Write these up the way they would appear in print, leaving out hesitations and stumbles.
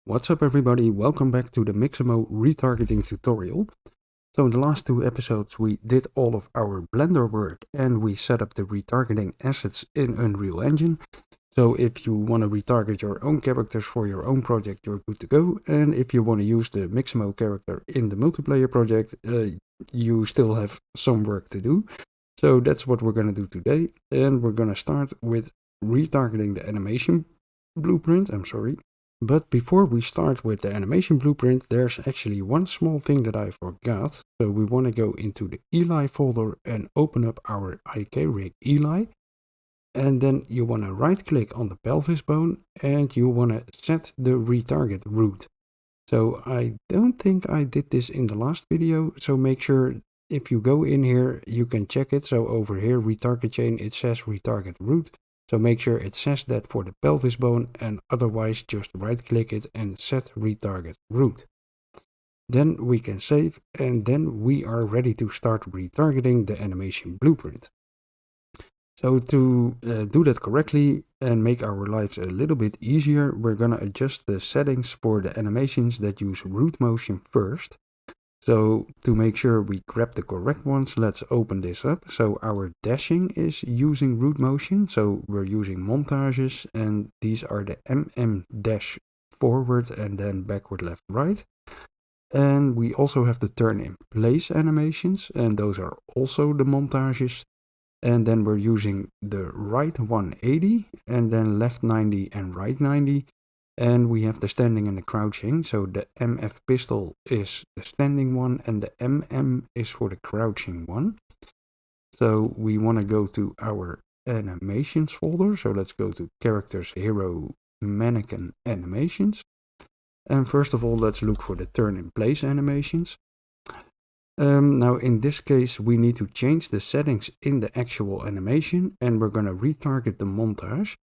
What's up everybody, welcome back to the Mixamo retargeting tutorial. So in the last two episodes we did all of our Blender work and we set up the retargeting assets in Unreal Engine. So if you want to retarget your own characters for your own project, you're good to go. And if you want to use the Mixamo character in the multiplayer project, you still have some work to do. So that's what we're going to do today. And we're going to start with retargeting the animation blueprint, But before we start with the animation blueprint, there's actually one small thing that I forgot. So we want to go into the Eli folder and open up our IK rig Eli. And then you want to right click on the pelvis bone and you want to set the retarget root. So I don't think I did this in the last video. So make sure if you go in here, you can check it. So over here, retarget chain, it says retarget root. So make sure it says that for the pelvis bone, and otherwise just right click it and set retarget root. Then we can save and then we are ready to start retargeting the animation blueprint. So to do that correctly and make our lives a little bit easier, we're going to adjust the settings for the animations that use root motion first. So to make sure we grab the correct ones, let's open this up. So our dashing is using root motion. So we're using montages and these are the dash forward and then backward, left, right. And we also have the turn in place animations and those are also the montages. And then we're using the right 180 and then left 90 and right 90. And we have the standing and the crouching. So the MF pistol is the standing one and the MM is for the crouching one. So we want to go to our animations folder. So let's go to characters, hero, mannequin, animations. And first of all, let's look for the turn in place animations. Now in this case, we need to change the settings in the actual animation and we're going to retarget the montage.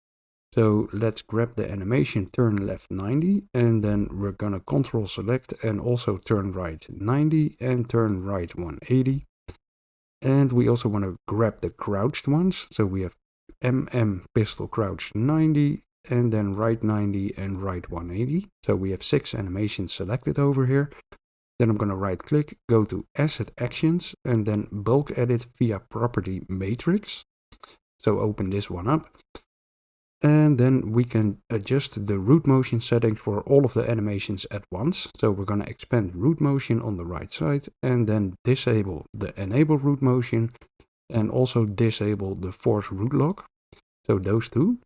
So let's grab the animation turn left 90 and then we're going to control select and also turn right 90 and turn right 180. And we also want to grab the crouched ones. So we have MM pistol crouch 90 and then right 90 and right 180. So we have 6 animations selected over here. Then I'm going to right click, go to asset actions and then bulk edit via property matrix. So open this one up. And then we can adjust the root motion settings for all of the animations at once. So we're going to expand root motion on the right side and then disable the enable root motion and also disable the force root lock. So those two.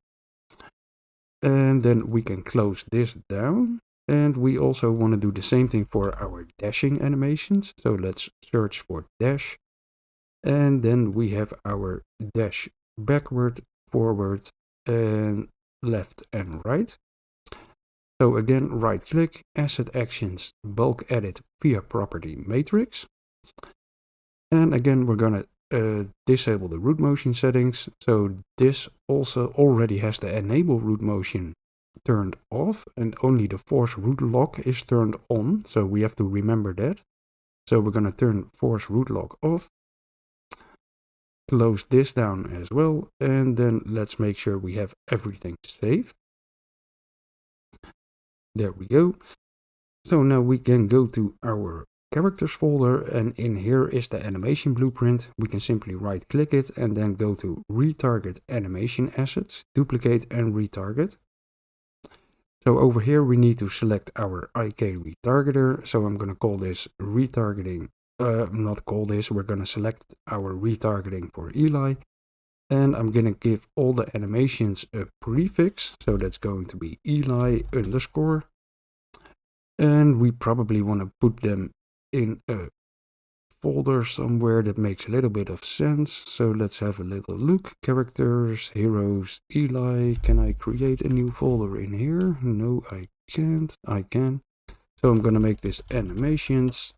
And then we can close this down. And we also want to do the same thing for our dashing animations. So let's search for dash. And then we have our dash backward, forward, and left and right. So again, right click, asset actions, bulk edit via property matrix. And again, we're going to disable the root motion settings. So this also already has the enable root motion turned off and only the force root lock is turned on. So we have to remember that. So we're going to turn force root lock off. Close this down as well, and then let's make sure we have everything saved. There we go. So now we can go to our characters folder, and in here is the animation blueprint. We can simply right click it and then go to retarget animation assets, duplicate and retarget. So over here we need to select our IK retargeter. So I'm going to call this retargeting. We're going to select our retargeting for Eli. And I'm going to give all the animations a prefix. So that's going to be Eli underscore. And we probably want to put them in a folder somewhere that makes a little bit of sense. So let's have a little look. Characters, heroes, Eli. Can I create a new folder in here? No, I can't. I can. So I'm going to make this animations.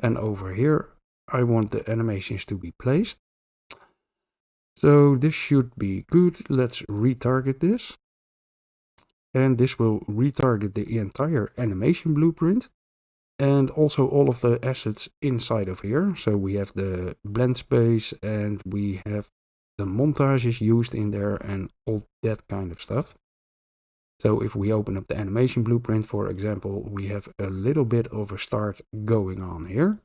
And over here, I want the animations to be placed. So this should be good. Let's retarget this. And this will retarget the entire animation blueprint. And also all of the assets inside of here. So we have the blend space and we have the montages used in there and all that kind of stuff. So if we open up the animation blueprint, for example, we have a little bit of a start going on here.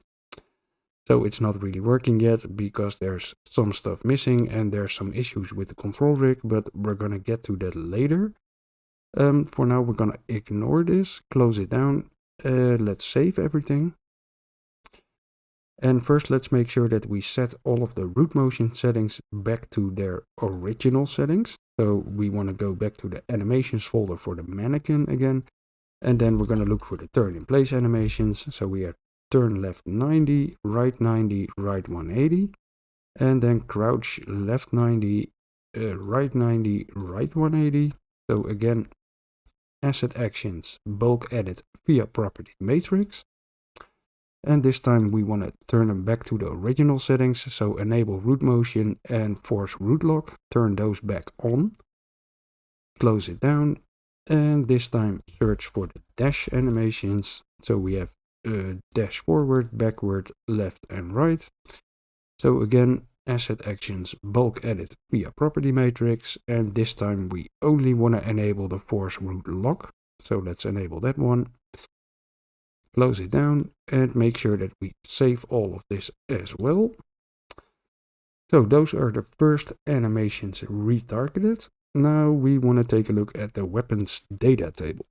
So it's not really working yet because there's some stuff missing and there's some issues with the control rig, but we're going to get to that later. For now, we're going to ignore this, close it down. Let's save everything. And first, let's make sure that we set all of the root motion settings back to their original settings. So we want to go back to the animations folder for the mannequin again. And then we're going to look for the turn in place animations. So we have turn left 90, right 180. And then crouch left 90, right 90, right 180. So again, asset actions, bulk edit via property matrix. And this time we want to turn them back to the original settings. So enable root motion and force root lock. Turn those back on. Close it down. And this time search for the dash animations. So we have dash forward, backward, left and right. So again, asset actions, bulk edit via property matrix. And this time we only want to enable the force root lock. So let's enable that one. Close it down and make sure that we save all of this as well. So those are the first animations retargeted. Now we want to take a look at the weapons data table.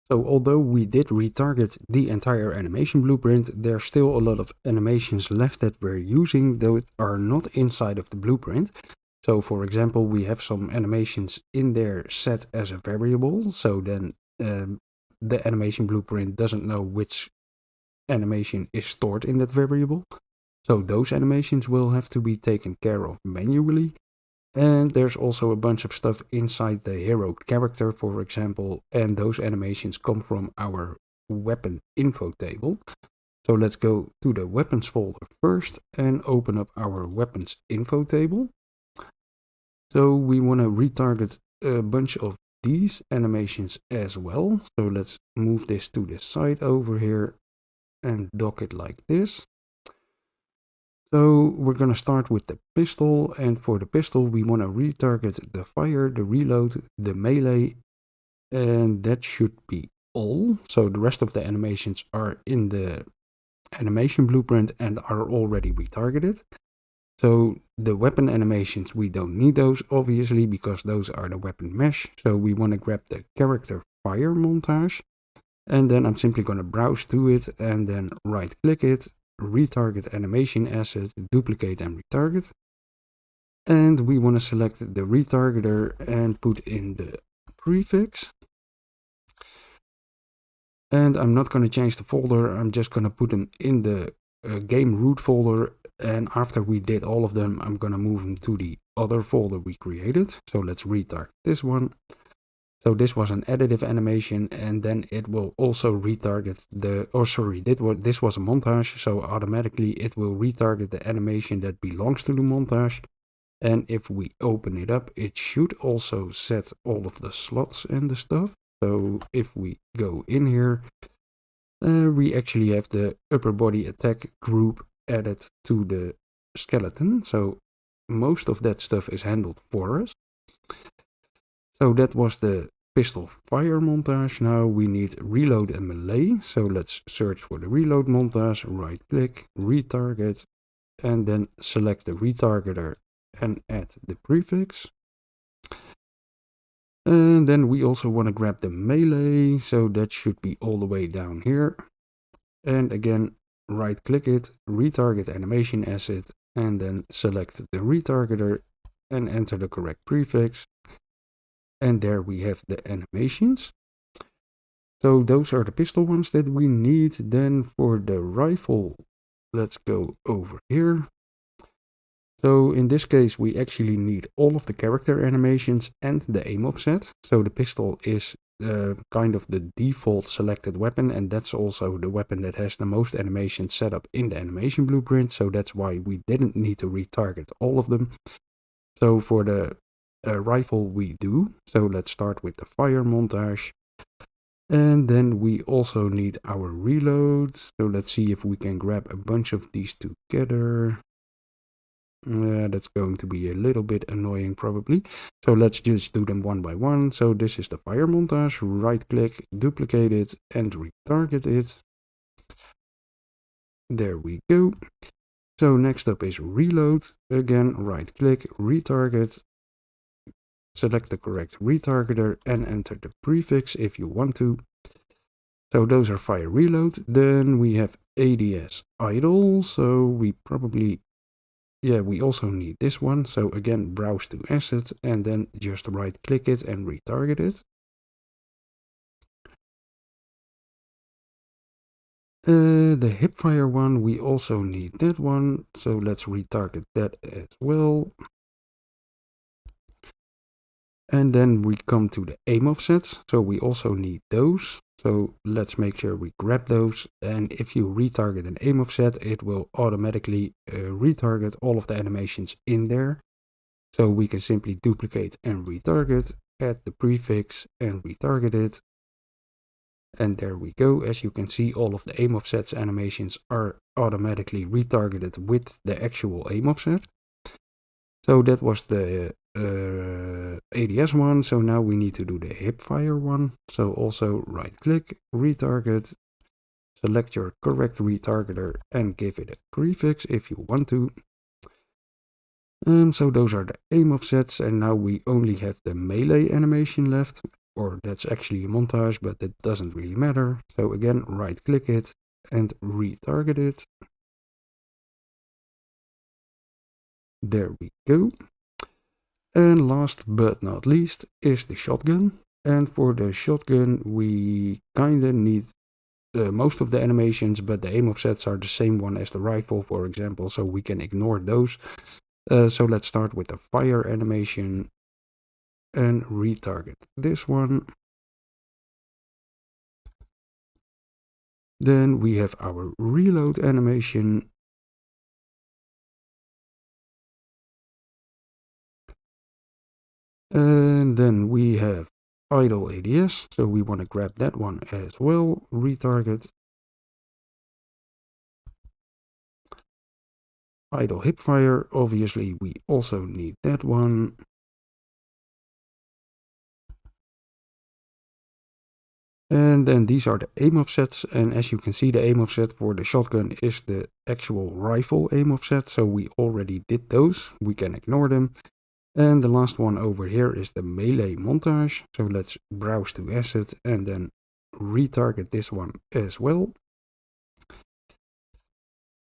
So although we did retarget the entire animation blueprint, there's still a lot of animations left that we're using that are not inside of the blueprint. So for example, we have some animations in there set as a variable. So then the animation blueprint doesn't know which animation is stored in that variable. So those animations will have to be taken care of manually. And there's also a bunch of stuff inside the hero character, for example, and those animations come from our WeaponInfo table. So let's go to the weapons folder first and open up our weapons info table. So we want to retarget a bunch of these animations as well. So let's move this to the side over here and dock it like this. So we're going to start with the pistol, and for the pistol we want to retarget the fire, the reload, the melee, and that should be all. So the rest of the animations are in the animation blueprint and are already retargeted. So the weapon animations, we don't need those obviously because those are the weapon mesh. So we want to grab the character fire montage, and then I'm simply going to browse to it and then right click it, retarget animation asset, duplicate and retarget. And we want to select the retargeter and put in the prefix. And I'm not going to change the folder, I'm just going to put them in the game root folder. And after we did all of them, I'm going to move them to the other folder we created. So let's retarget this one. So this was an additive animation, and then it will also retarget the, this was a montage, so automatically it will retarget the animation that belongs to the montage. And if we open it up, it should also set all of the slots and the stuff. So if we go in here, we actually have the upper body attack group added to the skeleton. So most of that stuff is handled for us. So that was the pistol fire montage. Now we need reload and melee. So let's search for the reload montage, right click, retarget, and then select the retargeter and add the prefix. And then we also want to grab the melee. So that should be all the way down here. And again, right click it, retarget animation asset, and then select the retargeter and enter the correct prefix. And there we have the animations. So those are the pistol ones that we need. Then for the rifle, let's go over here. So in this case, we actually need all of the character animations and the aim offset. So the pistol is kind of the default selected weapon, and that's also the weapon that has the most animations set up in the animation blueprint. So that's why we didn't need to retarget all of them. So for the rifle we do. So let's start with the fire montage. And then we also need our reload. So let's see if we can grab a bunch of these together. That's going to be a little bit annoying probably. So let's just do them one by one. So this is the fire montage. Right click, duplicate it and retarget it. There we go. So next up is reload. Again, right click, retarget. Select the correct retargeter and enter the prefix if you want to. So those are fire reload. Then we have ADS idle. So we probably, we also need this one. So again, browse to asset and then just right click it and retarget it. The hipfire one, we also need that one. So let's retarget that as well. And then we come to the aim offsets. So we also need those. So let's make sure we grab those. And if you retarget an aim offset, it will automatically retarget all of the animations in there. So we can simply duplicate and retarget, add the prefix and retarget it. And there we go. As you can see, all of the aim offsets animations are automatically retargeted with the actual aim offset. So that was the ADS one. So now we need to do the hipfire one. So also right click, retarget, select your correct retargeter and give it a prefix if you want to. So those are the aim offsets, and now we only have the melee animation left, or that's actually a montage, but that doesn't really matter. So again, right click it and retarget it. There we go. And last but not least is the shotgun. And for the shotgun, we kinda need most of the animations, but the aim offsets are the same one as the rifle, for example, so we can ignore those. So let's start with the fire animation and retarget this one. Then we have our reload animation. And then we have idle ADS, so we want to grab that one as well. Retarget. Idle hipfire, obviously we also need that one. And then these are the aim offsets, and as you can see, the aim offset for the shotgun is the actual rifle aim offset, so we already did those. We can ignore them. And the last one over here is the melee montage. So let's browse to asset and then retarget this one as well.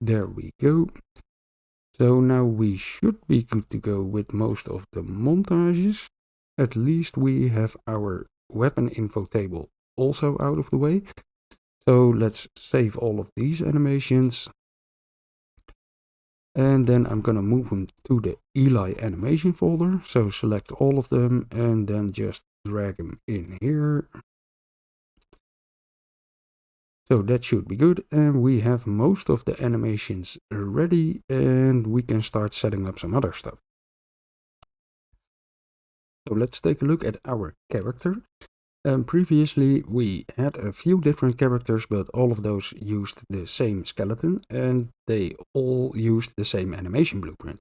There we go. So now we should be good to go with most of the montages. At least we have our WeaponInfo Table also out of the way. So let's save all of these animations. And then I'm gonna move them to the Eli animation folder. So select all of them and then just drag them in here. So that should be good. And we have most of the animations ready and we can start setting up some other stuff. So let's take a look at our character. Previously we had a few different characters, but all of those used the same skeleton and they all used the same animation blueprint.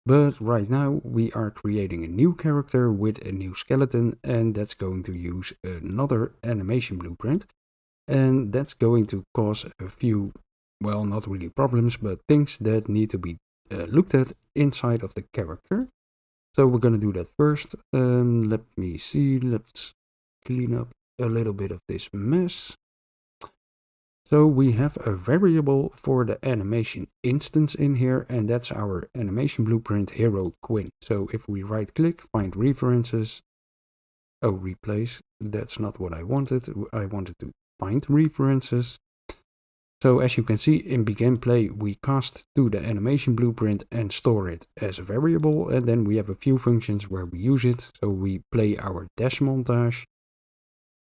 But right now we are creating a new character with a new skeleton, and that's going to use another animation blueprint. And that's going to cause a few, well, not really problems, but things that need to be looked at inside of the character. So we're going to do that first. Let me see, let's clean up a little bit of this mess. So we have a variable for the animation instance in here, and that's our animation blueprint hero Quinn. So if we right click, find references, replace, that's not what I wanted. I wanted to find references. So as you can see in begin play, we cast to the animation blueprint and store it as a variable. And then we have a few functions where we use it. So we play our dash montage.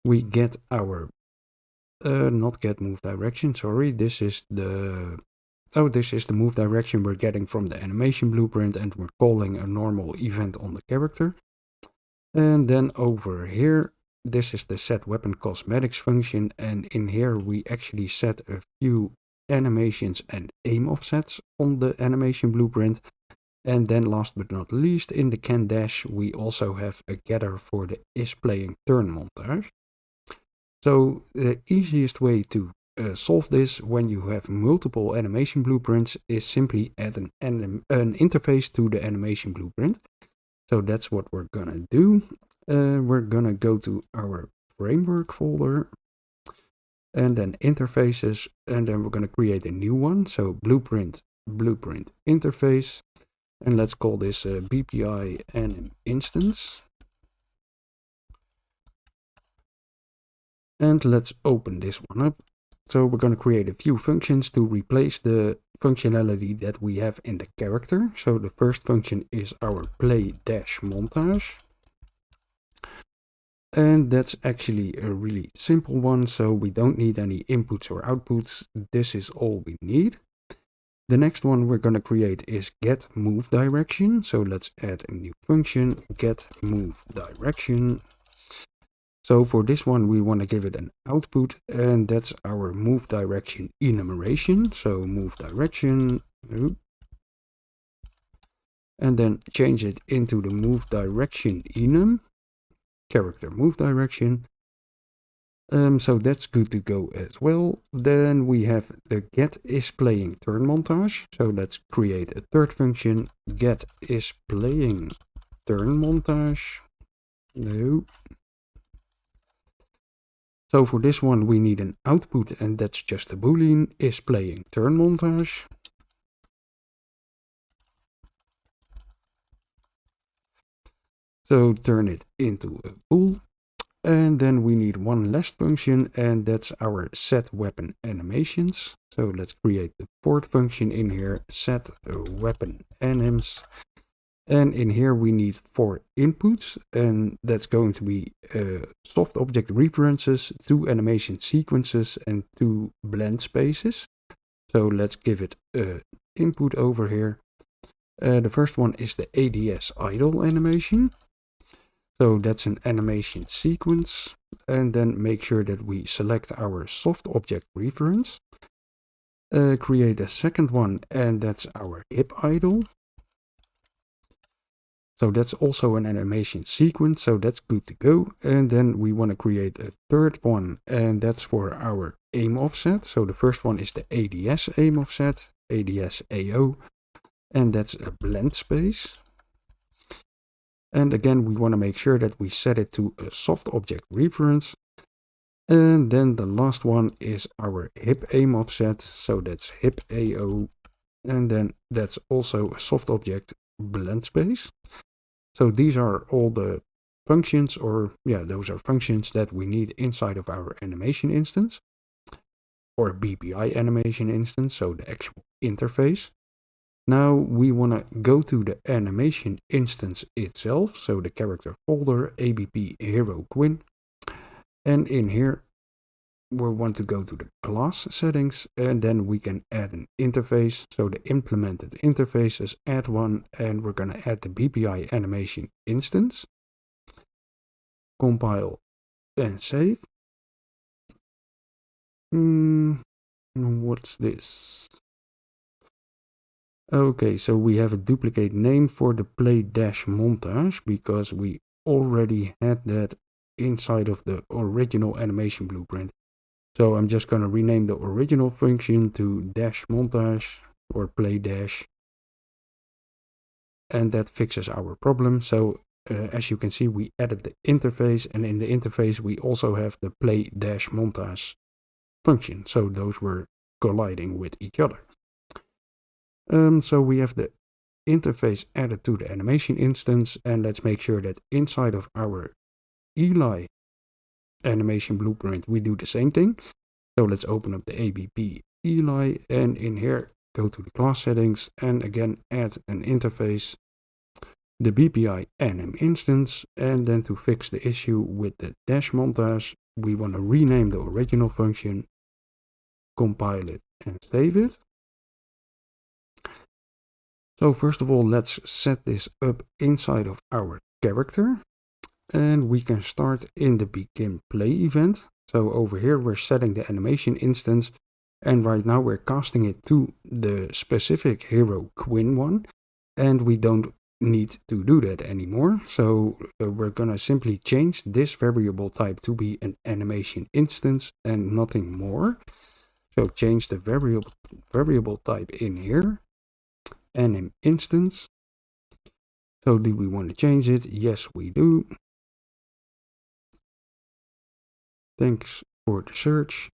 We get our not get move direction, sorry. This is the move direction we're getting from the animation blueprint, and we're calling a normal event on the character. And then over here, this is the set weapon cosmetics function, and in here we actually set a few animations and aim offsets on the animation blueprint. And then last but not least, in the can dash, we also have a getter for the is playing turn montage. So the easiest way to solve this when you have multiple animation blueprints is simply add an interface to the animation blueprint. So that's what we're gonna do. We're gonna go to our framework folder and then interfaces, and then we're gonna create a new one. So blueprint interface, and let's call this BPI anim instance. And let's open this one up. So we're going to create a few functions to replace the functionality that we have in the character. So the first function is our play-montage. And that's actually a really simple one, so we don't need any inputs or outputs. This is all we need. The next one we're going to create is getMoveDirection. So let's add a new function, getMoveDirection. So for this one, we want to give it an output, and that's our move direction enumeration. So move direction, and then change it into the move direction enum, character move direction. So that's good to go as well. Then we have the get is playing turn montage. So let's create a third function, get is playing turn montage. So for this one, we need an output, and that's just a boolean, is playing turn montage. So turn it into a bool. And then we need one last function, and that's our set weapon animations. So let's create the fourth function in here, set weapon anims. And in here we need 4 inputs, and that's going to be soft object references, 2 animation sequences, and 2 blend spaces. So let's give it input over here. The first one is the ADS idle animation. So that's an animation sequence, and then make sure that we select our soft object reference. Create a second one, and that's our hip idle. So that's also an animation sequence, so that's good to go. And then we want to create a third one, and that's for our aim offset. So the first one is the ADS aim offset, ADS AO, and that's a blend space. And again, we want to make sure that we set it to a soft object reference. And then the last one is our hip aim offset, so that's hip AO, and then that's also a soft object blend space. So these are all the functions, or yeah, those are functions that we need inside of our animation instance, or BPI animation instance, so the actual interface. Now we want to go to the animation instance itself, so the character folder, ABP Hero Quinn, and in here we want to go to the class settings, and then we can add an interface. So the implemented interfaces, add one, and we're going to add the BPI animation instance. Compile and save. What's this? Okay, so we have a duplicate name for the play-montage because we already had that inside of the original animation blueprint. So I'm just going to rename the original function to dash montage or play dash. And that fixes our problem. So as you can see, we added the interface, and in the interface we also have the play dash montage function. So those were colliding with each other. So we have the interface added to the animation instance, and let's make sure that inside of our Eli animation blueprint we do the same thing. So let's open up the ABP Eli, and in here go to the class settings, and again add an interface, the BPI anim instance. And then to fix the issue with the dash montage, we want to rename the original function, compile it and save it. So first of all, let's set this up inside of our character, and we can start in the begin play event. So over here we're setting the animation instance, and right now we're casting it to the specific hero Quinn one. and we don't need to do that anymore. So we're gonna simply change this variable type to be an animation instance and nothing more. So change the variable type in here, anim instance. So do we want to change it? Yes, we do. Thanks for the search.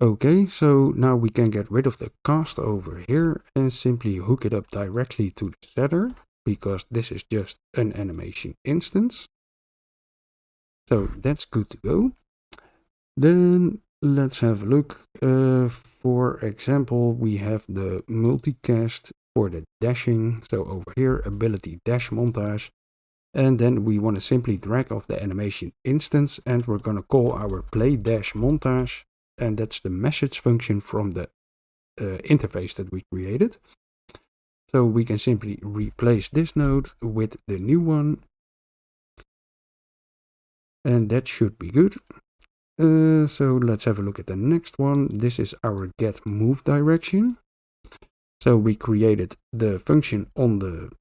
Okay, so now we can get rid of the cast over here and simply hook it up directly to the setter, because this is just an animation instance. So that's good to go. Then let's have a look. For example, we have the multicast for the dashing. So over here, ability dash montage. And then we want to simply drag off the animation instance, and we're going to call our play dash montage. And that's the message function from the interface that we created. So we can simply replace this node with the new one. And that should be good. So let's have a look at the next one. This is our get move direction. So we created the function on the...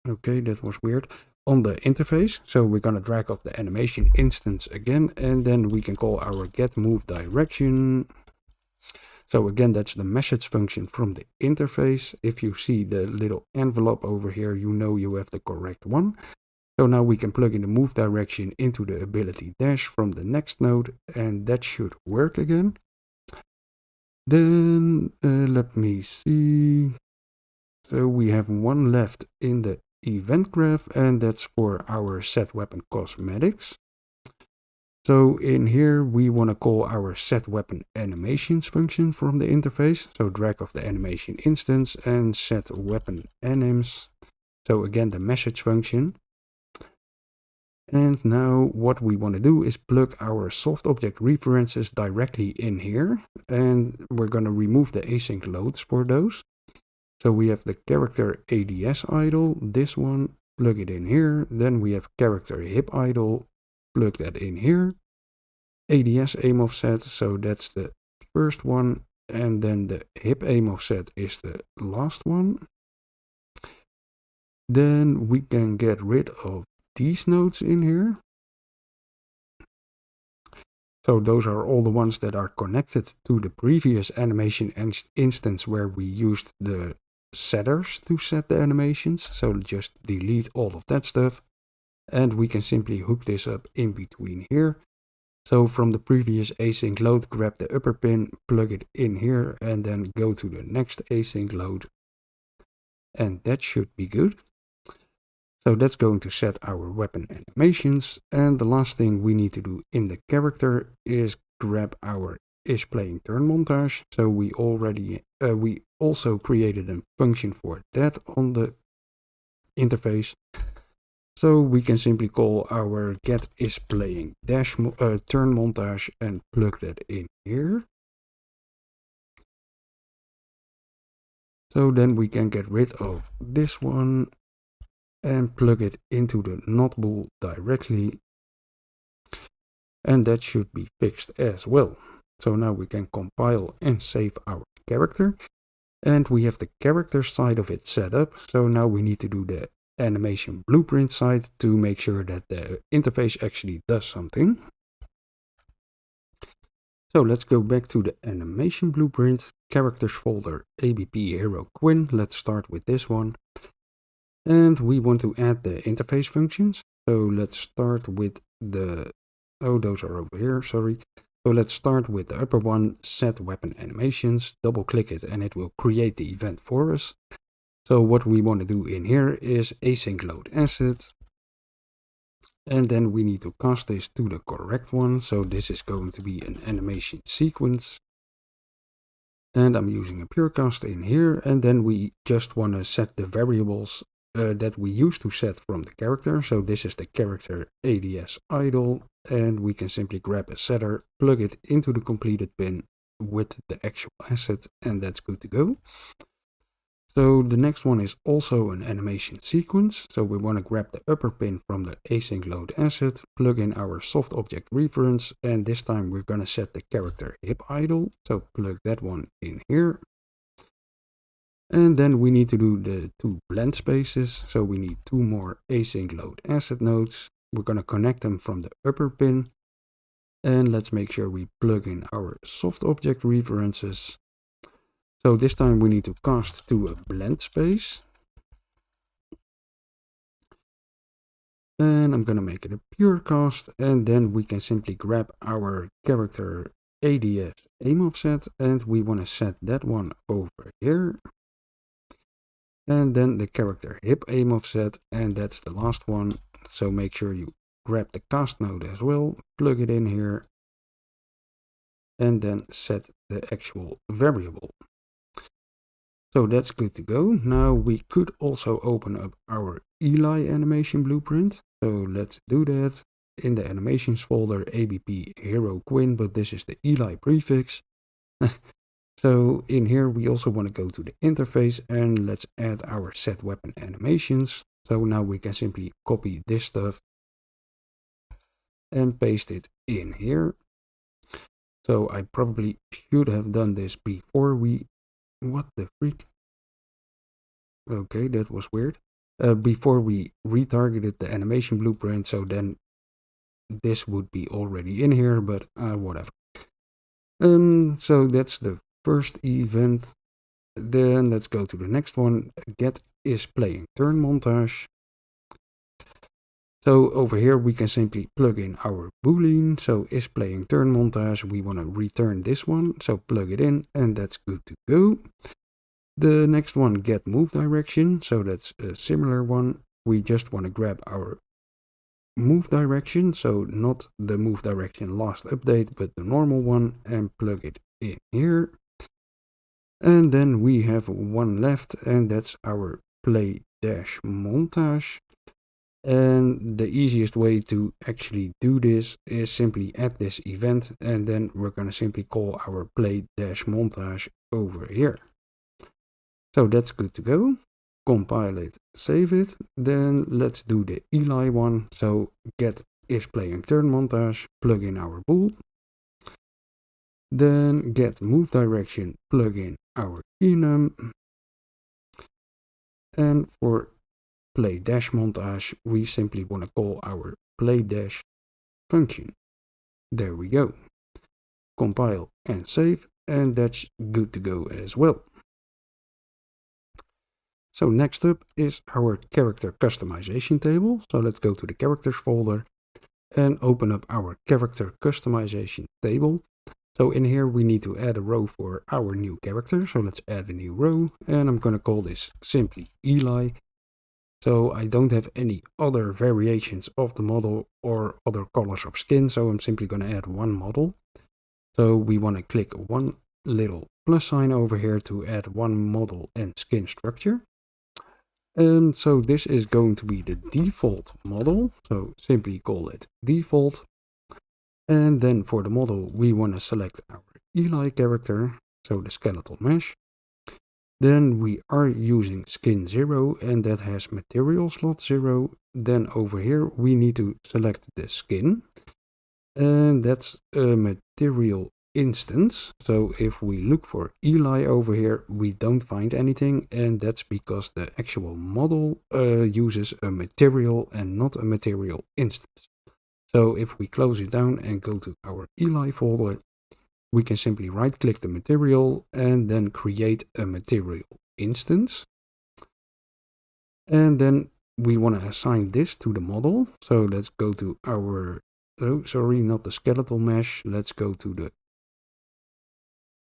Okay, that was weird. On the interface. So we're going to drag off the animation instance again, and then we can call our get move direction. So again, that's the message function from the interface. If you see the little envelope over here, you know you have the correct one. So now we can plug in the move direction into the ability dash from the next node, and that should work again. Then let me see. So we have one left in the event graph, and that's for our set weapon cosmetics. So in here we want to call our set weapon animations function from the interface. So drag off the animation instance and set weapon anims. So again, the message function. And now what we want to do is plug our soft object references directly in here, and we're going to remove the async loads for those. So we have the character ADS idle, this one, plug it in here. Then we have character hip idle, plug that in here. ADS aim offset, so that's the first one, and then the hip aim offset is the last one. Then we can get rid of these nodes in here. So those are all the ones that are connected to the previous animation instance where we used the setters to set the animations. So just delete all of that stuff. And we can simply hook this up in between here. So from the previous async load, grab the upper pin, plug it in here, and then go to the next async load. And that should be good. So that's going to set our weapon animations. And the last thing we need to do in the character is grab our is playing turn montage. So we also created a function for that on the interface. So we can simply call our get is playing dash turn montage and plug that in here. So then we can get rid of this one and plug it into the not bool directly, and that should be fixed as well. So now we can compile and save our character, and we have the character side of it set up. So now we need to do the animation blueprint side to make sure that the interface actually does something. So let's go back to the animation blueprint, characters folder, ABP hero Quinn. Let's start with this one. And we want to add the interface functions. So let's start with the... Oh, those are over here, sorry. So let's start with the upper one, set weapon animations. Double click it and it will create the event for us. So what we want to do in here is async load asset. And then we need to cast this to the correct one. So this is going to be an animation sequence. And I'm using a pure cast in here. And then we just want to set the variables that we used to set from the character. So this is the character ADS idle, and we can simply grab a setter, plug it into the completed pin with the actual asset, and that's good to go. So the next one is also an animation sequence. So we want to grab the upper pin from the async load asset, plug in our soft object reference, and this time we're going to set the character hip idle. So plug that one in here. And then we need to do the 2 blend spaces. So we need 2 more async load asset nodes. We're going to connect them from the upper pin. And let's make sure we plug in our soft object references. So this time we need to cast to a blend space. And I'm going to make it a pure cast. And then we can simply grab our character ADS aim offset. And we want to set that one over here. And then the character hip aim offset. And that's the last one. So make sure you grab the cast node as well. Plug it in here. And then set the actual variable. So that's good to go. Now we could also open up our Eli animation blueprint. So let's do that. In the animations folder, ABP hero Quinn, but this is the Eli prefix. So in here we also want to go to the interface and let's add our set weapon animations. So now we can simply copy this stuff and paste it in here. So I probably should have done this before we... What the freak? Okay, that was weird. Before we retargeted the animation blueprint, so then this would be already in here, but whatever. So that's the first event. Then let's go to the next one. Get is playing turn montage. So over here we can simply plug in our boolean. So is playing turn montage. We want to return this one. So plug it in and that's good to go. The next one, get move direction. So that's a similar one. We just want to grab our move direction. So not the move direction last update, but the normal one, and plug it in here. And then we have one left, and that's our play dash montage. And the easiest way to actually do this is simply add this event, and then we're going to simply call our play dash montage over here. So that's good to go. Compile it, save it. Then let's do the Eli one. So get is playing turn montage, plug in our bool. Then get move direction, plug in our enum. And for play dash montage, we simply want to call our play dash function. There we go. Compile and save, and that's good to go as well. So next up is our character customization table. So let's go to the characters folder and open up our character customization table. So in here we need to add a row for our new character. So let's add a new row, and I'm going to call this simply Eli. So I don't have any other variations of the model or other colors of skin, so I'm simply going to add one model. So we want to click one little plus sign over here to add one model and skin structure. And so this is going to be the default model, so simply call it default. And then for the model we want to select our Eli character, so the skeletal mesh. Then we are using skin 0, and that has material slot 0. Then over here we need to select the skin, and that's a material instance. So if we look for Eli over here, we don't find anything, and that's because the actual model uses a material and not a material instance. So if we close it down and go to our Eli folder, we can simply right click the material and then create a material instance. And then we want to assign this to the model. So let's go to our, oh sorry, not the skeletal mesh. Let's go to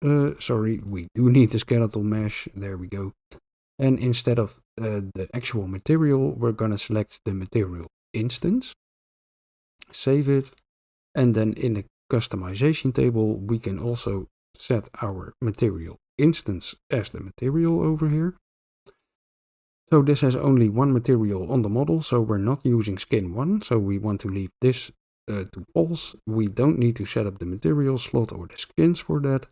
the, sorry, we do need the skeletal mesh. There we go. And instead of the actual material, we're going to select the material instance. Save it. And then in the customization table, we can also set our material instance as the material over here. So this has only one material on the model, so we're not using skin 1. So we want to leave this to false. We don't need to set up the material slot or the skins for that.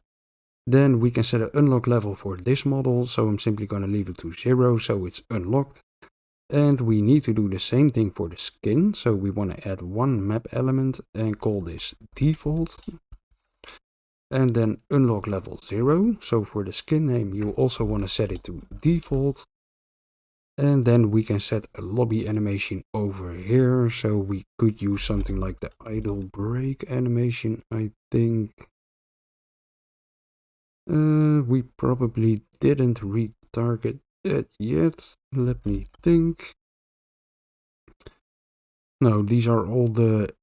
Then we can set an unlock level for this model. So I'm simply going to leave it to 0, so it's unlocked. And we need to do the same thing for the skin. So we want to add one map element and call this default. and then unlock level 0. So for the skin name, you also want to set it to default. And then we can set a lobby animation over here. So we could use something like the idle break animation, I think. We probably didn't retarget it yet. Let me think. No, these are all the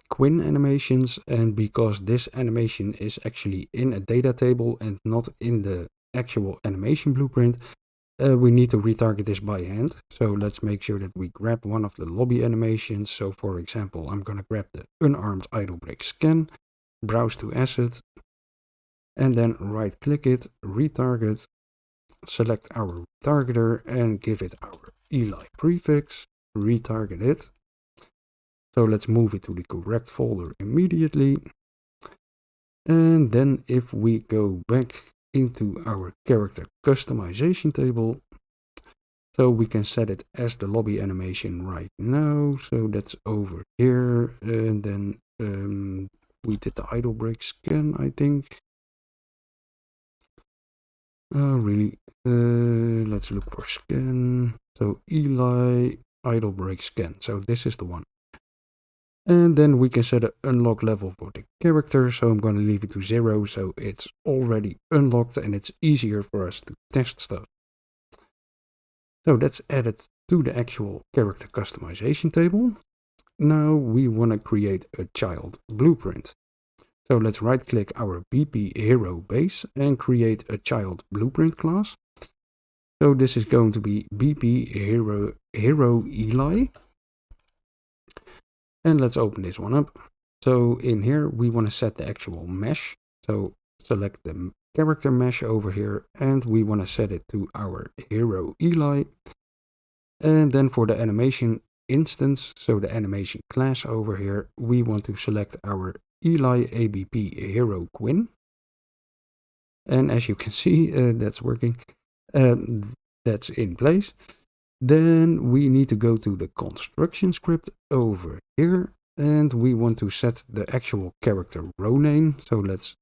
Quinn animations, and because this animation is actually in a data table and not in the actual animation blueprint, we need to retarget this by hand. So let's make sure that we grab one of the lobby animations. So for example, I'm going to grab the unarmed idle break scan, browse to asset, and then right click it, retarget, select our retargeter and give it our Eli prefix, retarget it. So let's move it to the correct folder immediately. And then if we go back into our character customization table, so we can set it as the lobby animation right now. So that's over here. And then we did the idle break scan, I think. Really? Let's look for scan. So Eli idle break scan. So this is the one. And then we can set an unlock level for the character. So I'm going to leave it to 0. So it's already unlocked and it's easier for us to test stuff. So that's added to the actual character customization table. Now we want to create a child blueprint. So let's right click our BP hero base and create a child blueprint class. So this is going to be BP hero Eli. And let's open this one up. So in here, we want to set the actual mesh. So select the character mesh over here and we want to set it to our hero Eli. And then for the animation instance, so the animation class over here, we want to select our Eli ABP hero Quinn. And as you can see, that's working. That's in place. Then we need to go to the construction script over here and we want to set the actual character row name. So let's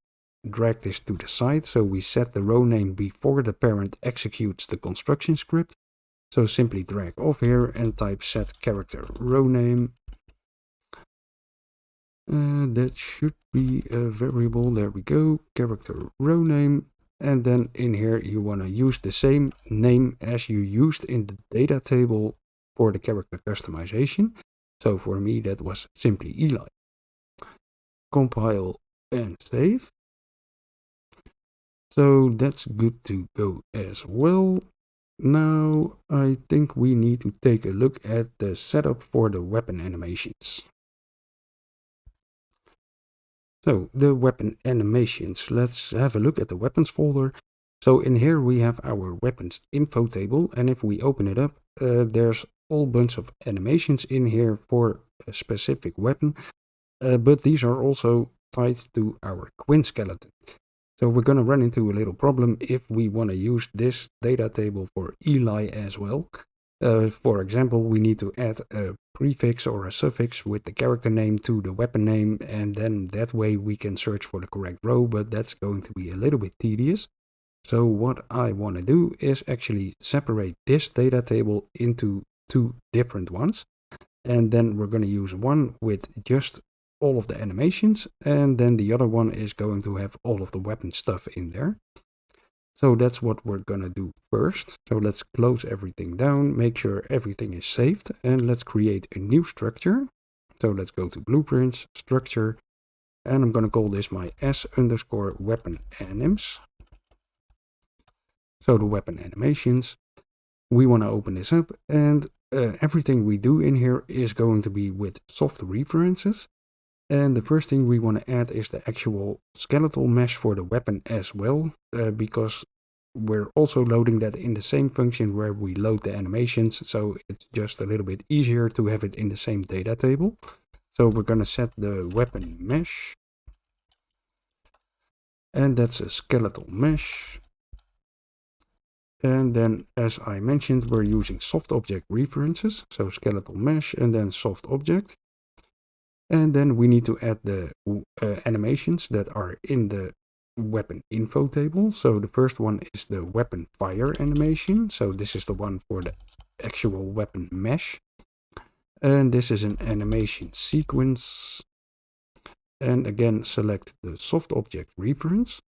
drag this to the side. So we set the row name before the parent executes the construction script. So simply drag off here and type set character row name. That should be a variable. There we go. Character row name. And then in here, you want to use the same name as you used in the data table for the character customization. So for me, that was simply Eli. Compile and save. So that's good to go as well. Now, I think we need to take a look at the setup for the weapon animations. So the weapon animations, let's have a look at the weapons folder. So in here we have our weapons info table, and if we open it up, there's all bunch of animations in here for a specific weapon, but these are also tied to our Quinn skeleton. So we're going to run into a little problem if we want to use this data table for Eli as well. For example, we need to add a prefix or a suffix with the character name to the weapon name, and then that way we can search for the correct row, but that's going to be a little bit tedious. So what I want to do is actually separate this data table into two different ones, and then we're going to use one with just all of the animations, and then the other one is going to have all of the weapon stuff in there. So that's what we're gonna do first. So let's close everything down, make sure everything is saved, and let's create a new structure. So let's go to blueprints, structure, and I'm gonna call this my s_weapon anims. So the weapon animations. We wanna open this up, and everything we do in here is going to be with soft references. And the first thing we want to add is the actual skeletal mesh for the weapon as well, because we're also loading that in the same function where we load the animations. So it's just a little bit easier to have it in the same data table. So we're going to set the weapon mesh. And that's a skeletal mesh. And then, as I mentioned, we're using soft object references. So skeletal mesh and then soft object. And then we need to add the animations that are in the WeaponInfo table. So the first one is the weapon fire animation. So this is the one for the actual weapon mesh. And this is an animation sequence. And again, select the soft object reference.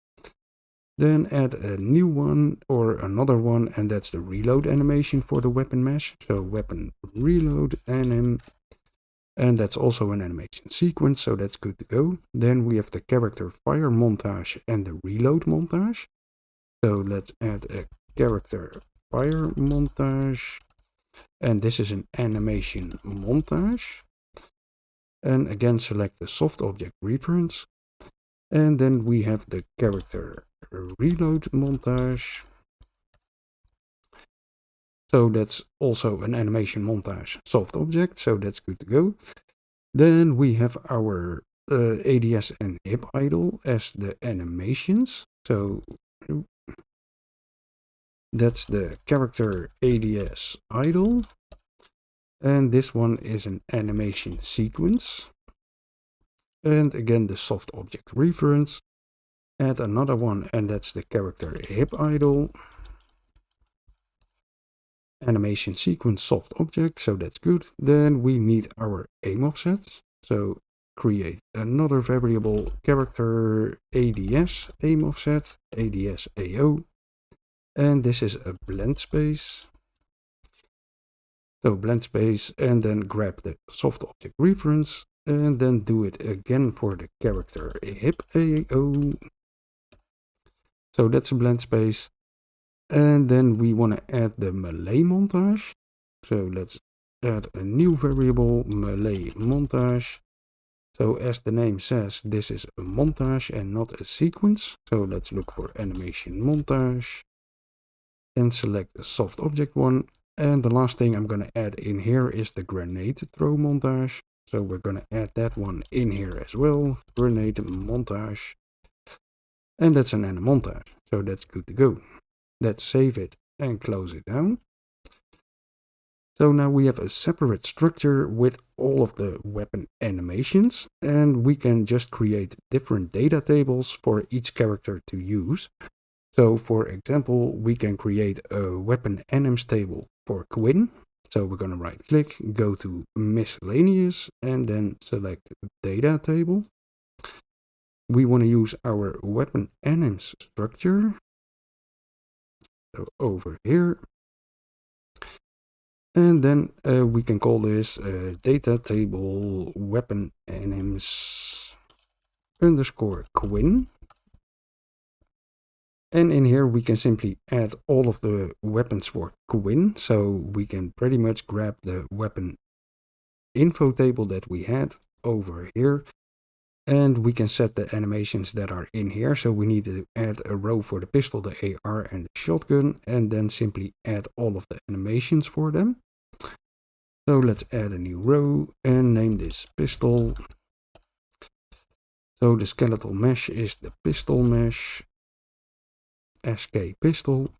Then add a new one or another one, and that's the reload animation for the weapon mesh. So weapon reload anim. And that's also an animation sequence, so that's good to go. Then we have the character fire montage and the reload montage. So let's add a character fire montage. And this is an animation montage. And again, select the soft object reference. And then we have the character reload montage. So that's also an animation montage soft object, so that's good to go. Then we have our ADS and hip idle as the animations. So that's the character ADS idle. And this one is an animation sequence. And again, the soft object reference. Add another one, and that's the character hip idle. Animation sequence soft object, so that's good. Then we need our aim offsets. So create another variable character ADS aim offset, ADS AO. And this is a blend space. So blend space, and then grab the soft object reference and then do it again for the character hip AO. So that's a blend space. And then we want to add the melee montage. So let's add a new variable, melee montage. So as the name says, this is a montage and not a sequence. So let's look for animation montage. And select the soft object one. And the last thing I'm going to add in here is the grenade throw montage. So we're going to add that one in here as well. Grenade montage. And that's an anim montage. So that's good to go. Let's save it and close it down. So now we have a separate structure with all of the weapon animations, and we can just create different data tables for each character to use. So for example, we can create a weapon anims table for Quinn. So we're going to right click, go to miscellaneous, and then select data table. We want to use our weapon anims structure. So over here. And then we can call this data table weapon anims underscore Quinn. And in here we can simply add all of the weapons for Quinn. So we can pretty much grab the weapon info table that we had over here. And we can set the animations that are in here. So we need to add a row for the pistol, the AR, and the shotgun. And then simply add all of the animations for them. So let's add a new row and name this pistol. So the skeletal mesh is the pistol mesh. SK pistol.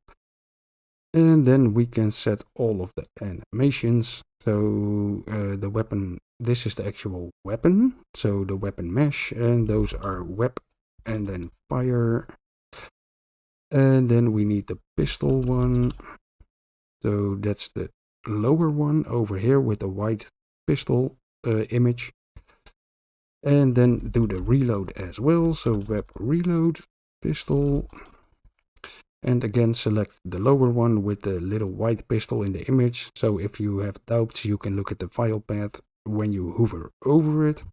And then we can set all of the animations. So the weapon, this is the actual weapon. So the weapon mesh, and those are web and then fire. And then we need the pistol one. So that's the lower one over here with the white pistol image. And then do the reload as well. So web reload pistol. And again, select the lower one with the little white pistol in the image. So if you have doubts, you can look at the file path when you hover over it.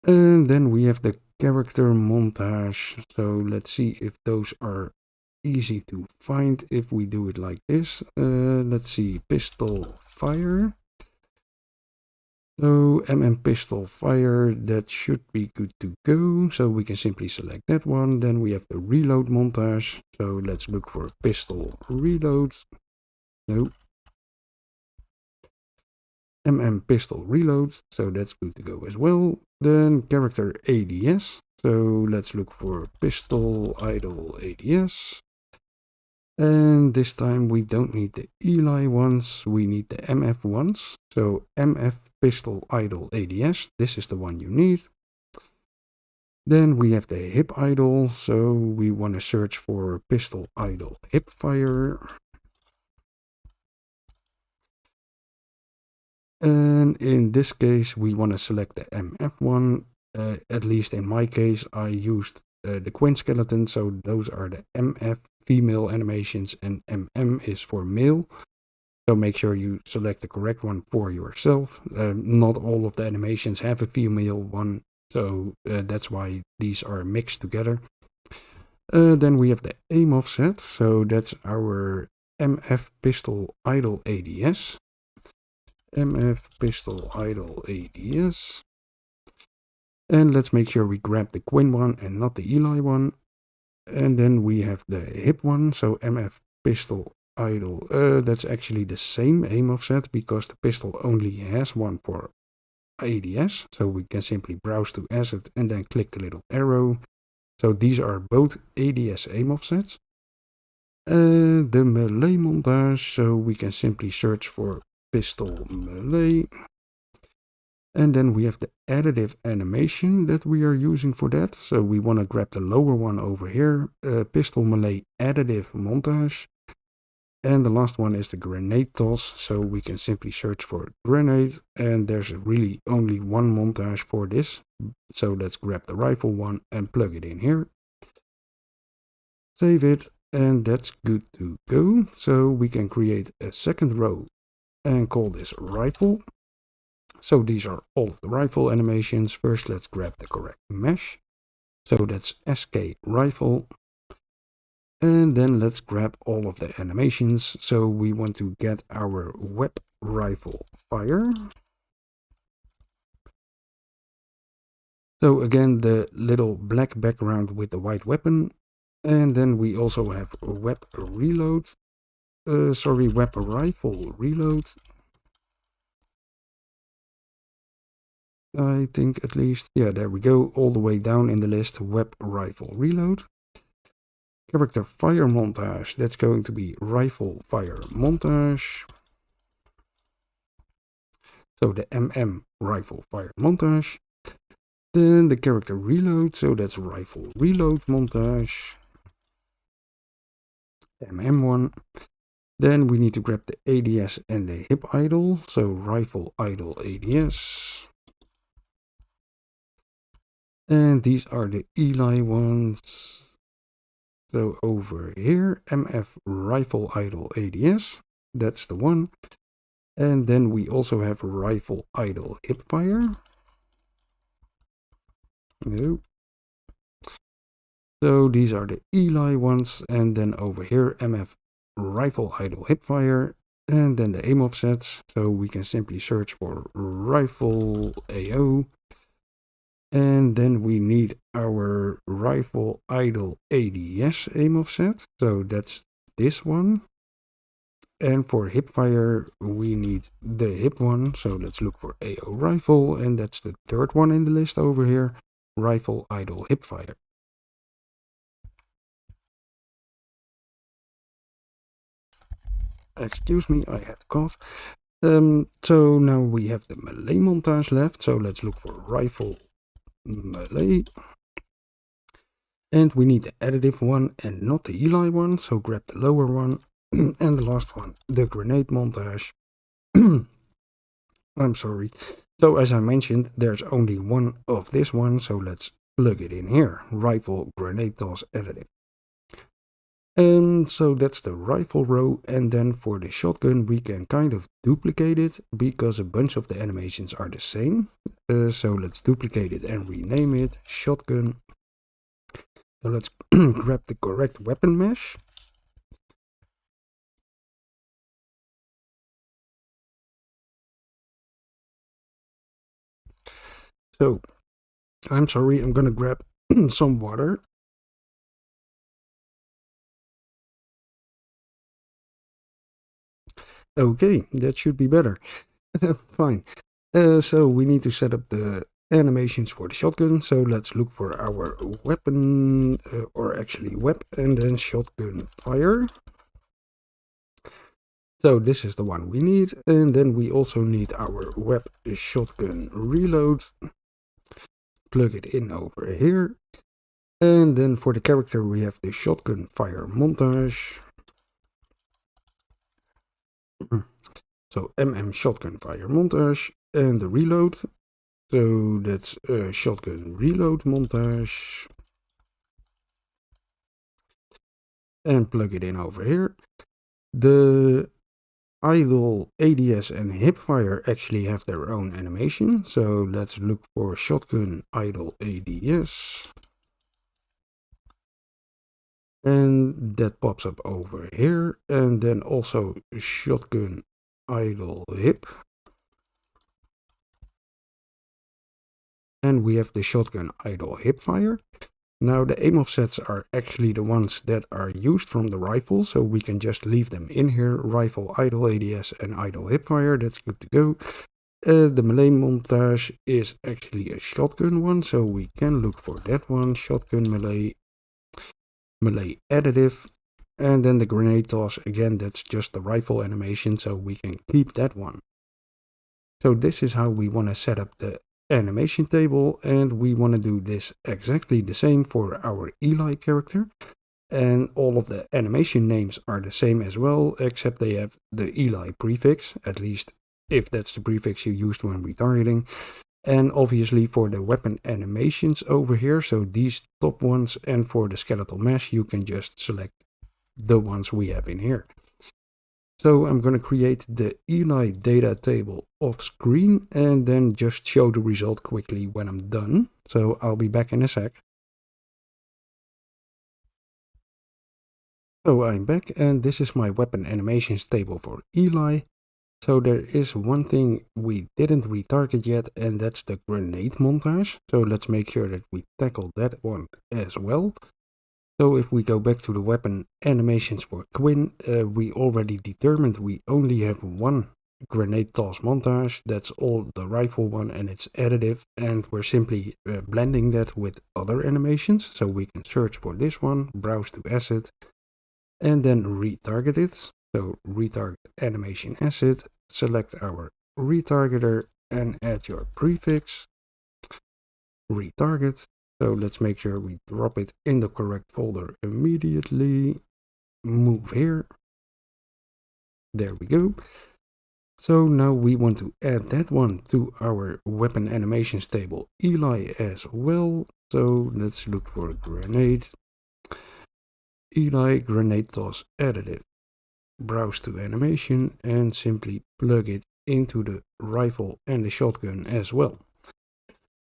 And then we have the character montage. So let's see if those are easy to find if we do it like this. Let's see, pistol fire. So pistol fire, that should be good to go. So we can simply select that one. Then we have the reload montage. So let's look for pistol reload. No. Pistol reload. So that's good to go as well. Then character ADS. So let's look for pistol idle ADS. And this time we don't need the Eli ones, we need the MF ones. So MF pistol idle ADS. This is the one you need. Then we have the hip idle, so we want to search for pistol idle hip fire. And in this case, we want to select the MF one. At least in my case, I used the Quinn skeleton, so those are the MF female animations and MM is for male. So make sure you select the correct one for yourself. Not all of the animations have a female one, so that's why these are mixed together. Then we have the aim offset, so that's our MF pistol idle ADS. MF pistol idle ADS. And let's make sure we grab the Quinn one and not the Eli one. And then we have the hip one, so MF pistol idle. That's actually the same aim offset because the pistol only has one for ADS. So we can simply browse to asset and then click the little arrow. So these are both ADS aim offsets. The melee montage, so we can simply search for pistol melee. And then we have the additive animation that we are using for that. So we want to grab the lower one over here, pistol melee additive montage. And the last one is the grenade toss. So we can simply search for grenade. And there's really only one montage for this. So let's grab the rifle one and plug it in here. Save it. And that's good to go. So we can create a second row and call this rifle. So these are all of the rifle animations. First, let's grab the correct mesh. So that's SK rifle. And then let's grab all of the animations. So we want to get our web rifle fire. So again, the little black background with the white weapon. And then we also have web reload. Web rifle reload. I think at least, yeah, there we go, all the way down in the list, web rifle reload. Character fire montage, that's going to be rifle fire montage. So the MM rifle fire montage. Then the character reload, so that's rifle reload montage. MM1. Then we need to grab the ADS and the hip idle, so rifle idle ADS. And these are the Eli ones. So over here, MF rifle idle ADS. That's the one. And then we also have rifle idle hipfire. No. So these are the Eli ones. And then over here, MF rifle idle hipfire. And then the aim offsets. So we can simply search for rifle AO. And then we need our rifle idle ADS aim offset. So that's this one. And for hipfire, we need the hip one. So let's look for AO rifle. And that's the third one in the list over here. Rifle idle hipfire. Excuse me, I had to cough. So now we have the melee montage left. So let's look for rifle melee. And we need the additive one and not the Eli one. So grab the lower one. And the last one, the grenade montage. I'm sorry. So as I mentioned, there's only one of this one. So let's plug it in here. Rifle grenade toss additive. So that's the rifle row, and then for the shotgun we can kind of duplicate it because a bunch of the animations are the same. So let's duplicate it and rename it shotgun. So let's grab the correct weapon mesh. So I'm sorry, I'm gonna grab some water. Okay, that should be better. Fine. So we need to set up the animations for the shotgun. So let's look for our weapon, or actually web, and then shotgun fire. So this is the one we need, and then we also need our web shotgun reload. Plug it in over here. And then for the character we have the shotgun fire montage. So shotgun fire montage and the reload. So that's a shotgun reload montage. And plug it in over here. The idle ADS and hipfire actually have their own animation. So let's look for shotgun idle ADS. And that pops up over here. And then also shotgun idle hip. And we have the shotgun idle hipfire. Now the aim offsets are actually the ones that are used from the rifle, so we can just leave them in here. Rifle idle ADS and idle hipfire, that's good to go. The melee montage is actually a shotgun one, so we can look for that one. Shotgun melee, melee additive. And then the grenade toss, again, that's just the rifle animation, so we can keep that one. So this is how we want to set up the animation table, and we want to do this exactly the same for our Eli character. And all of the animation names are the same as well, except they have the Eli prefix, at least if that's the prefix you used when retargeting. And obviously for the weapon animations over here, so these top ones, and for the skeletal mesh, you can just select the ones we have in here. So I'm going to create the Eli data table off screen and then just show the result quickly when I'm done. So I'll be back in a sec. So I'm back, and this is my weapon animations table for Eli. So there is one thing we didn't retarget yet, and that's the grenade montage. So let's make sure that we tackle that one as well. So if we go back to the weapon animations for Quinn, we already determined we only have one grenade toss montage. That's all the rifle one, and it's additive, and we're simply blending that with other animations. So we can search for this one, browse to asset, and then retarget it. So retarget animation asset, select our retargeter and add your prefix, retarget. So let's make sure we drop it in the correct folder immediately. Move here. There we go. So now we want to add that one to our weapon animations table Eli as well. So let's look for a grenade. Eli grenade toss additive. Browse to animation and simply plug it into the rifle and the shotgun as well.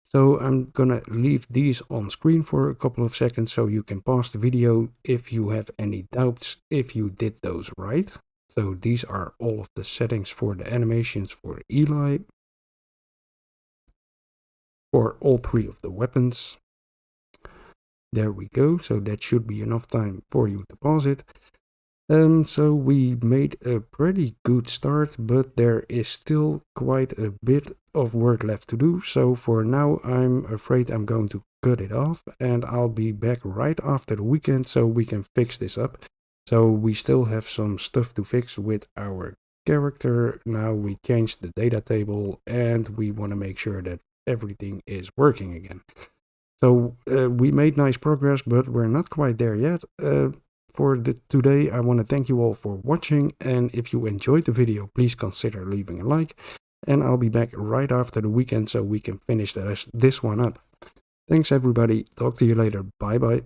So I'm gonna leave these on screen for a couple of seconds so you can pause the video if you have any doubts if you did those right. So these are all of the settings for the animations for Eli, for all three of the weapons. There we go, so that should be enough time for you to pause it. So we made a pretty good start, but there is still quite a bit of work left to do. So for now, I'm afraid I'm going to cut it off, and I'll be back right after the weekend so we can fix this up. So we still have some stuff to fix with our character. Now we changed the data table, and we want to make sure that everything is working again. So we made nice progress, but we're not quite there yet. For today, I want to thank you all for watching, and if you enjoyed the video, please consider leaving a like, and I'll be back right after the weekend so we can finish this one up. Thanks everybody, talk to you later, bye bye.